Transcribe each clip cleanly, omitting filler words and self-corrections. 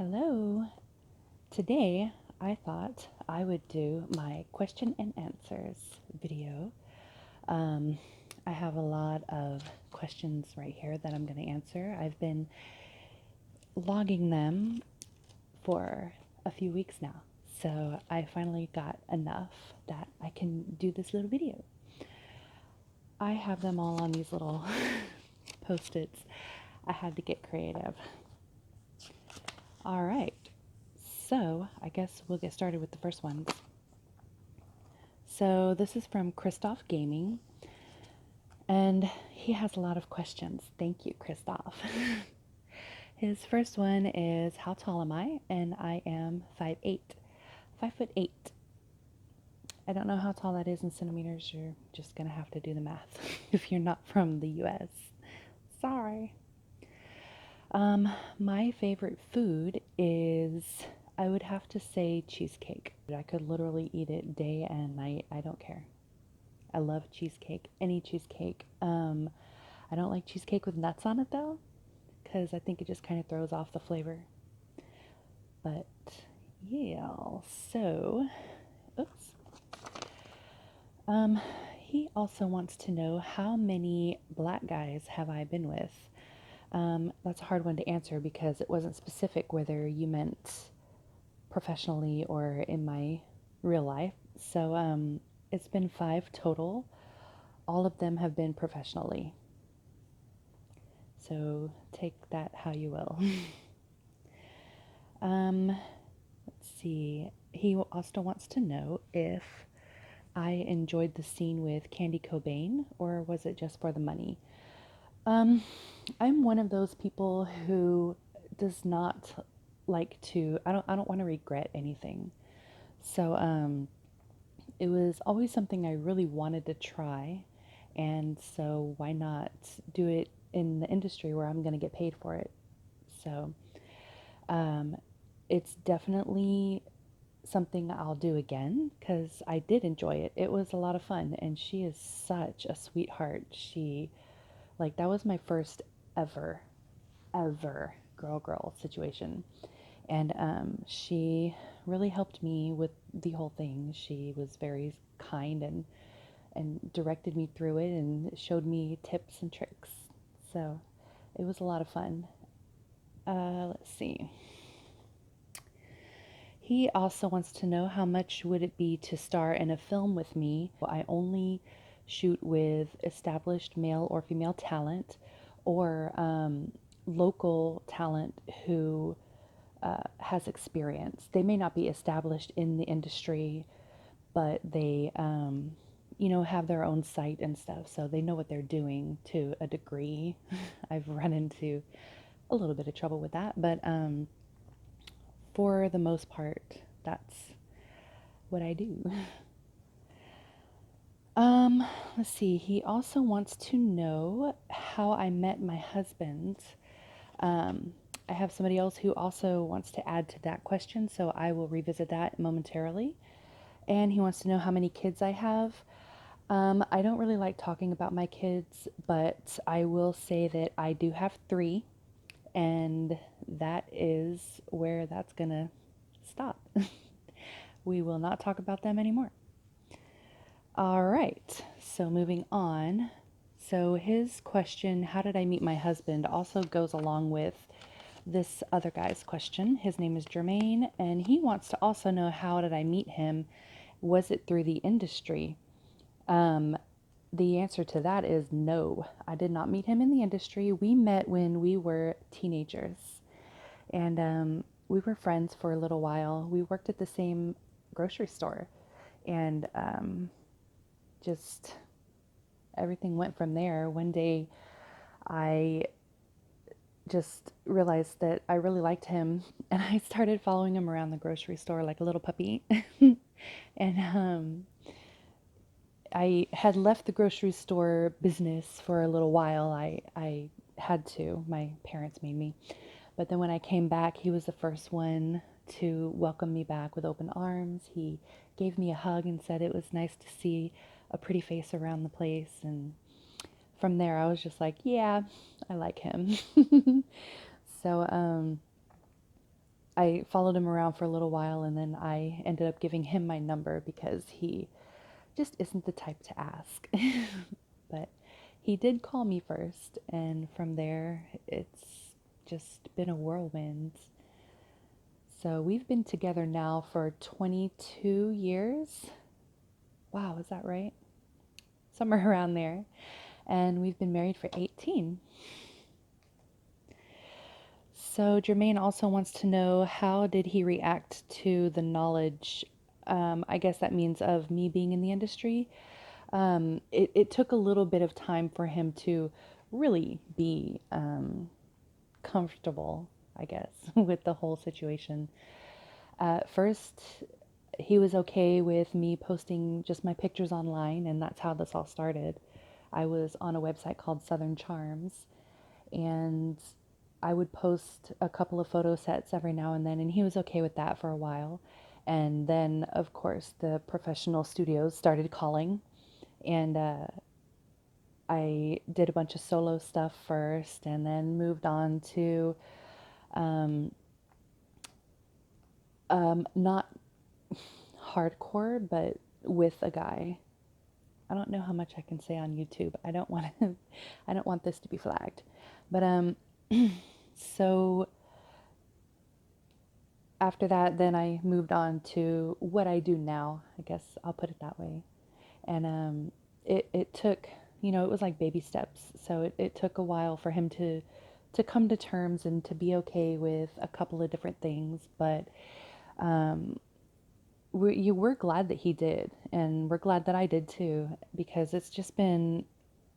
Hello. Today I thought I would do my question and answers video. Um, I have a lot of questions right here that I'm going to answer. I've been logging them for a few weeks now, so I finally got enough that I can do this little video. I have them all on these little post-its. I had to get creative. All right. So, I guess we'll get started with the first ones. So, this is from Christoph Gaming, and he has a lot of questions. Thank you, Christoph. His first one is, how tall am I? And I am 5'8". 5'8". I don't know how tall that is in centimeters. You're just going to have to do the math if you're not from the US. Sorry. My favorite food is, I would have to say, cheesecake. I could literally eat it day and night. I don't care. I love cheesecake, any cheesecake. I don't like cheesecake with nuts on it though, because I think it just kind of throws off the flavor. But yeah, so, oops. He also wants to know, how many black guys have I been with? That's a hard one to answer because it wasn't specific whether you meant professionally or in my real life. So it's been 5 total. All of them have been professionally. So take that how you will. Let's see. He also wants to know if I enjoyed the scene with Candy Cobain, or was it just for the money? I'm one of those people who does not like to. I don't want to regret anything. So it was always something I really wanted to try, and so why not do it in the industry where I'm going to get paid for it? So um, it's definitely something I'll do again because I did enjoy it. It was a lot of fun, and she is such a sweetheart. That was my first ever, ever girl situation, and she really helped me with the whole thing. She was very kind and directed me through it and showed me tips and tricks. So it was a lot of fun. Let's see. He also wants to know, how much would it be to star in a film with me? I only shoot with established male or female talent, or local talent who has experience. They may not be established in the industry, but they, have their own site and stuff, so they know what they're doing to a degree. I've run into a little bit of trouble with that, but for the most part, that's what I do. Let's see. He also wants to know how I met my husband. Um, I have somebody else who also wants to add to that question, so I will revisit that momentarily. And he wants to know how many kids I have. I don't really like talking about my kids, but I will say that I do have 3, and that is where that's gonna stop. We will not talk about them anymore. All right, so moving on. So his question, how did I meet my husband, also goes along with this other guy's question. His name is Jermaine, and he wants to also know, how did I meet him? Was it through the industry? The answer to that is no. I did not meet him in the industry. We met when we were teenagers, and we were friends for a little while. We worked at the same grocery store, and just everything went from there. One day, I just realized that I really liked him, and I started following him around the grocery store like a little puppy. And I had left the grocery store business for a little while. I had to. My parents made me. But then when I came back, he was the first one to welcome me back with open arms. He gave me a hug and said it was nice to see a pretty face around the place. And from there, I was just like, yeah, I like him. So I followed him around for a little while, and then I ended up giving him my number because he just isn't the type to ask. But he did call me first, and from there, it's just been a whirlwind. So we've been together now for 22 years. Wow, is that right? Somewhere around there. And we've been married for 18. So Jermaine also wants to know, how did he react to the knowledge, I guess that means, of me being in the industry? It took a little bit of time for him to really be comfortable, I guess, with the whole situation. At first, he was okay with me posting just my pictures online, and that's how this all started. I was on a website called Southern Charms, and I would post a couple of photo sets every now and then, and he was okay with that for a while. And then, of course, the professional studios started calling, and I did a bunch of solo stuff first, and then moved on to um, not hardcore, but with a guy. I don't know how much I can say on YouTube. I don't want to, I don't want this to be flagged. But so after that, then I moved on to what I do now. I guess I'll put it that way. And it took, it was like baby steps. So it took a while for him to come to terms and to be okay with a couple of different things. But um, we're glad that he did, and we're glad that I did too, because it's just been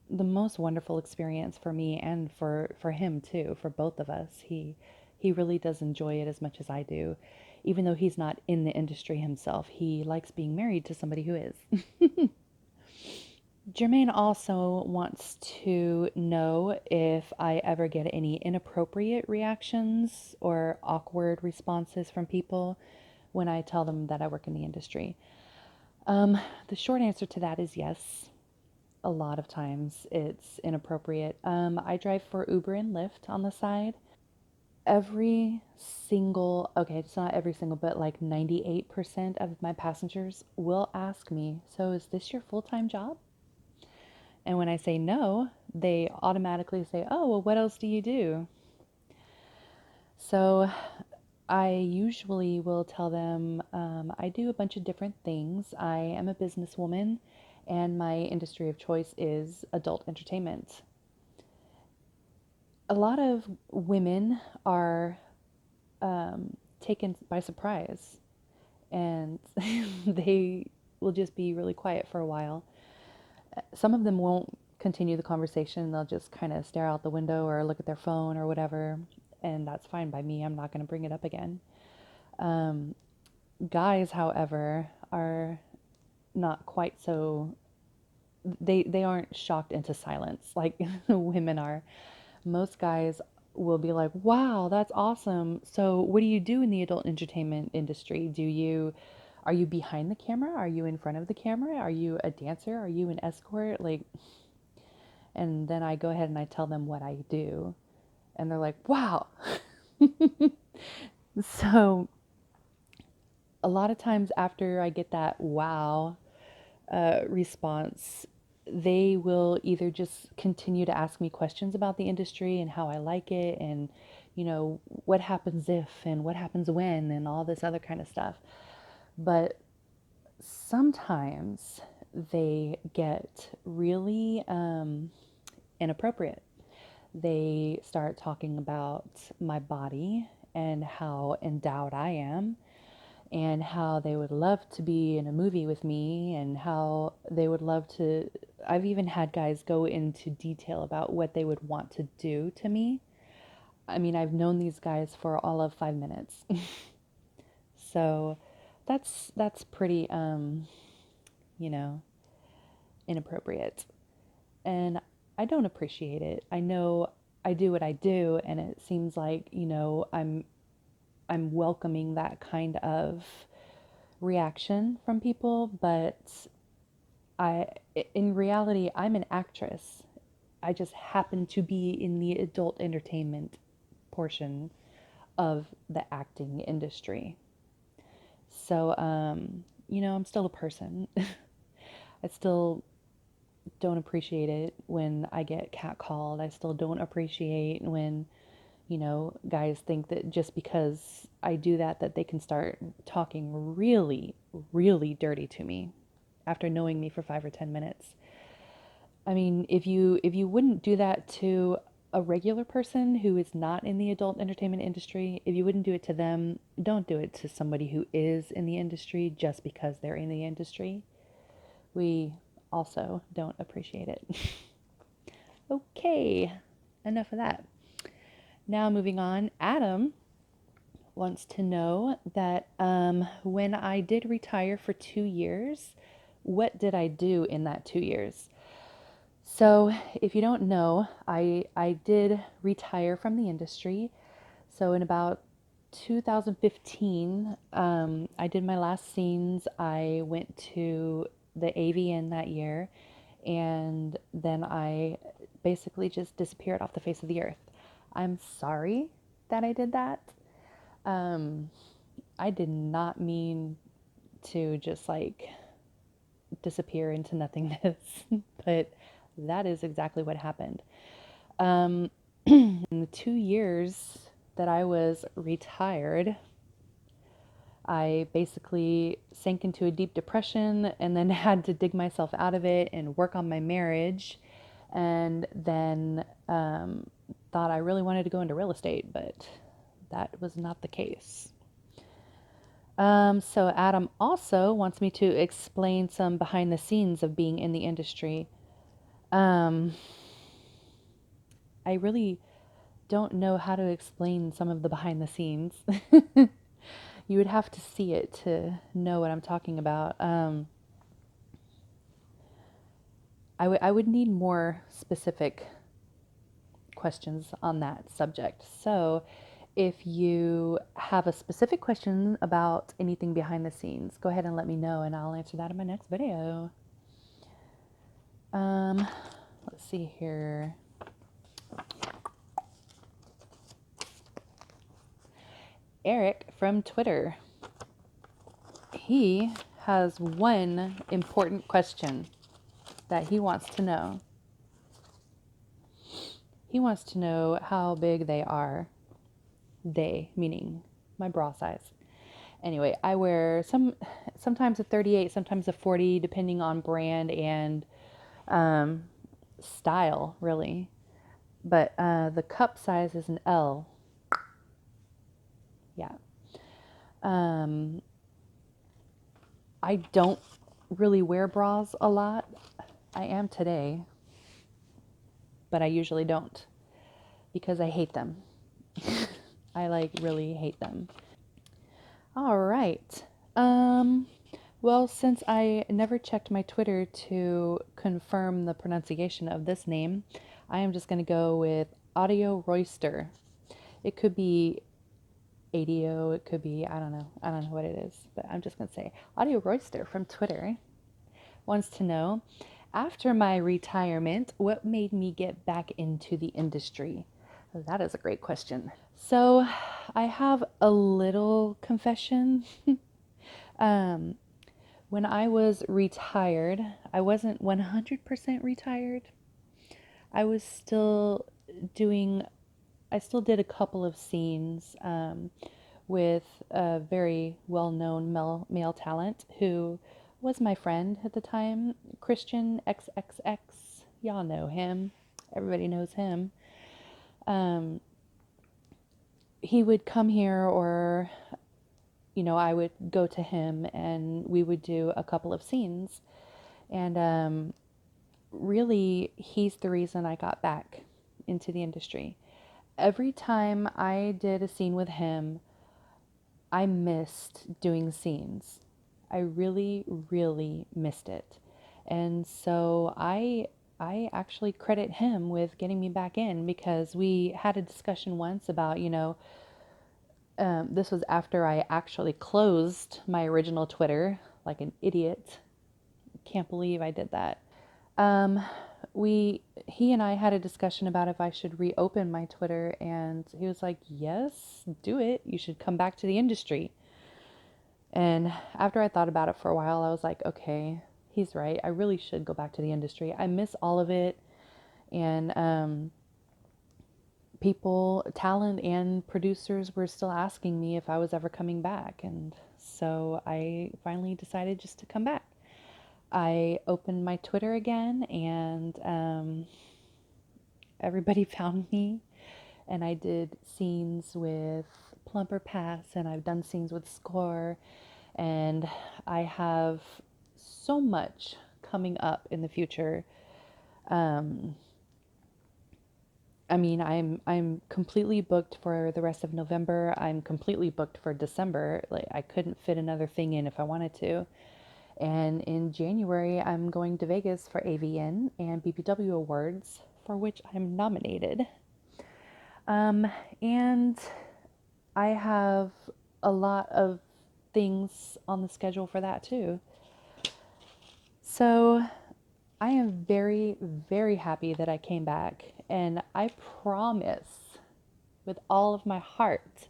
the most wonderful experience for me and for him too, for both of us. He really does enjoy it as much as I do. Even though he's not in the industry himself, he likes being married to somebody who is. Jermaine also wants to know if I ever get any inappropriate reactions or awkward responses from people when I tell them that I work in the industry. The short answer to that is yes. A lot of times it's inappropriate. I drive for Uber and Lyft on the side. Every single, okay, it's not every single, but like 98% of my passengers will ask me, "So is this your full-time job?" And when I say no, they automatically say, "Oh, well, what else do you do?" So I usually will tell them I do a bunch of different things. I am a businesswoman, and my industry of choice is adult entertainment. A lot of women are taken by surprise, and they will just be really quiet for a while. Some of them won't continue the conversation. They'll just kind of stare out the window or look at their phone or whatever, and that's fine by me. I'm not going to bring it up again. Um, Guys, however, are not quite so, they aren't shocked into silence like women are. Most guys will be like, "Wow, that's awesome. So, what do you do in the adult entertainment industry? Are you behind the camera? Are you in front of the camera? Are you a dancer? Are you an escort?" Like, and then I go ahead and I tell them what I do, and they're like, "Wow." So, a lot of times after I get that wow response, they will either just continue to ask me questions about the industry and how I like it, and what happens if and what happens when and all this other kind of stuff. But sometimes they get really inappropriate. They start talking about my body and how endowed I am, and how they would love to be in a movie with me, and how they would love to. I've even had guys go into detail about what they would want to do to me. I mean, I've known these guys for all of 5 minutes. So that's pretty you know, inappropriate. And I don't appreciate it. I know I do what I do, and it seems like, I'm welcoming that kind of reaction from people, but I, in reality, I'm an actress. I just happen to be in the adult entertainment portion of the acting industry. So, I'm still a person. I still don't appreciate it when I get catcalled. I still don't appreciate when, guys think that just because I do that, that they can start talking really, really dirty to me after knowing me for 5 or 10 minutes. I mean, if you wouldn't do that to a regular person who is not in the adult entertainment industry, if you wouldn't do it to them, don't do it to somebody who is in the industry just because they're in the industry. We also don't appreciate it. Okay, enough of that. Now moving on, Adam wants to know that when I did retire for 2 years, what did I do in that 2 years? So, if you don't know, I did retire from the industry. So, in about 2015, I did my last scenes. I went to the AVN that year, and then I basically just disappeared off the face of the earth. I'm sorry that I did that. I did not mean to just like disappear into nothingness, but that is exactly what happened. In the 2 years that I was retired, I basically sank into a deep depression and then had to dig myself out of it and work on my marriage. And then thought I really wanted to go into real estate, but that was not the case. So Adam also wants me to explain some behind the scenes of being in the industry. Um, I really don't know how to explain some of the behind the scenes. You would have to see it to know what I'm talking about. I would need more specific questions on that subject. So if you have a specific question about anything behind the scenes, go ahead and let me know and I'll answer that in my next video. Let's see here. Eric from Twitter. He has one important question that he wants to know. He wants to know how big they are. They, meaning my bra size. Anyway, I wear sometimes a 38, sometimes a 40, depending on brand and style, really. But the cup size is an L. Yeah. I don't really wear bras a lot. I am today, but I usually don't because I hate them. I really hate them. All right. Well, since I never checked my Twitter to confirm the pronunciation of this name, I am just going to go with Audio Royster. It could be ADO, it could be, I don't know what it is, but I'm just going to say Audio Royster from Twitter wants to know, after my retirement, what made me get back into the industry? That is a great question. So I have a little confession. When I was retired, I wasn't 100% retired. I was still doing, I still did a couple of scenes with a very well-known male talent who was my friend at the time, Christian XXX. Y'all know him. Everybody knows him. He would come here, or I would go to him and we would do a couple of scenes. And really, he's the reason I got back into the industry. Every time I did a scene with him, I missed doing scenes. I really, really missed it. And so I actually credit him with getting me back in, because we had a discussion once about, this was after I actually closed my original Twitter like an idiot. Can't believe I did that. he and I had a discussion about if I should reopen my Twitter, and he was like, yes, do it. You should come back to the industry. And after I thought about it for a while, I was like, okay, he's right. I really should go back to the industry. I miss all of it. And people, talent, and producers were still asking me if I was ever coming back. And so I finally decided just to come back. I opened my Twitter again, and everybody found me. And I did scenes with Plumper Pass, and I've done scenes with Score, and I have so much coming up in the future. Um, I'm completely booked for the rest of November. I'm completely booked for December. Like I couldn't fit another thing in if I wanted to. And in January, I'm going to Vegas for AVN and BBW Awards, for which I'm nominated. Um, and I have a lot of things on the schedule for that too. So I am very, very happy that I came back, and I promise with all of my heart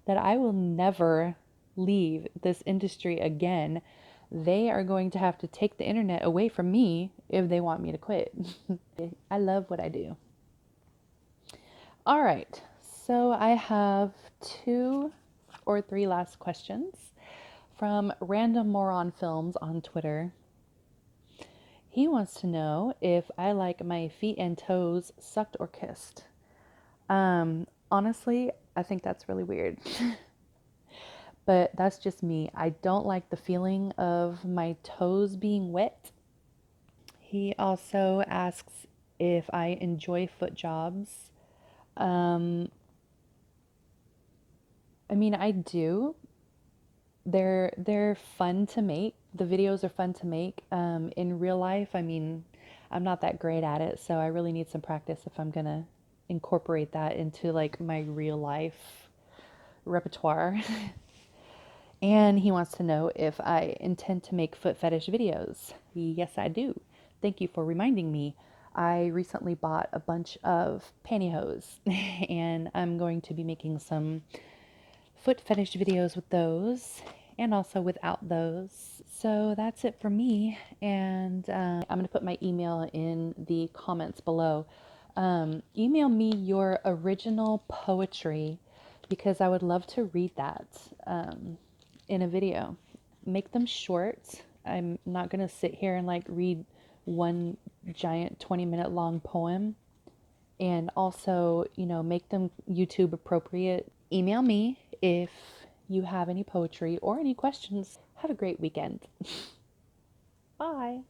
that I will never leave this industry again. They are going to have to take the internet away from me if they want me to quit. I love what I do. All right, so I have 2 or 3 last questions from Random Moron Films on Twitter. He wants to know if I like my feet and toes sucked or kissed. Honestly, I think that's really weird. But that's just me. I don't like the feeling of my toes being wet. He also asks if I enjoy foot jobs. Um, I do. They're fun to make. The videos are fun to make. In real life, I'm not that great at it, so I really need some practice if I'm gonna incorporate that into like my real life repertoire. And he wants to know if I intend to make foot fetish videos. Yes, I do. Thank you for reminding me. I recently bought a bunch of pantyhose and I'm going to be making some foot fetish videos with those and also without those. So that's it for me. And I'm going to put my email in the comments below. Email me your original poetry because I would love to read that in a video. Make them short. I'm not going to sit here and like read one giant 20-minute long poem. And also, make them YouTube appropriate. Email me if you have any poetry or any questions. Have a great weekend. Bye.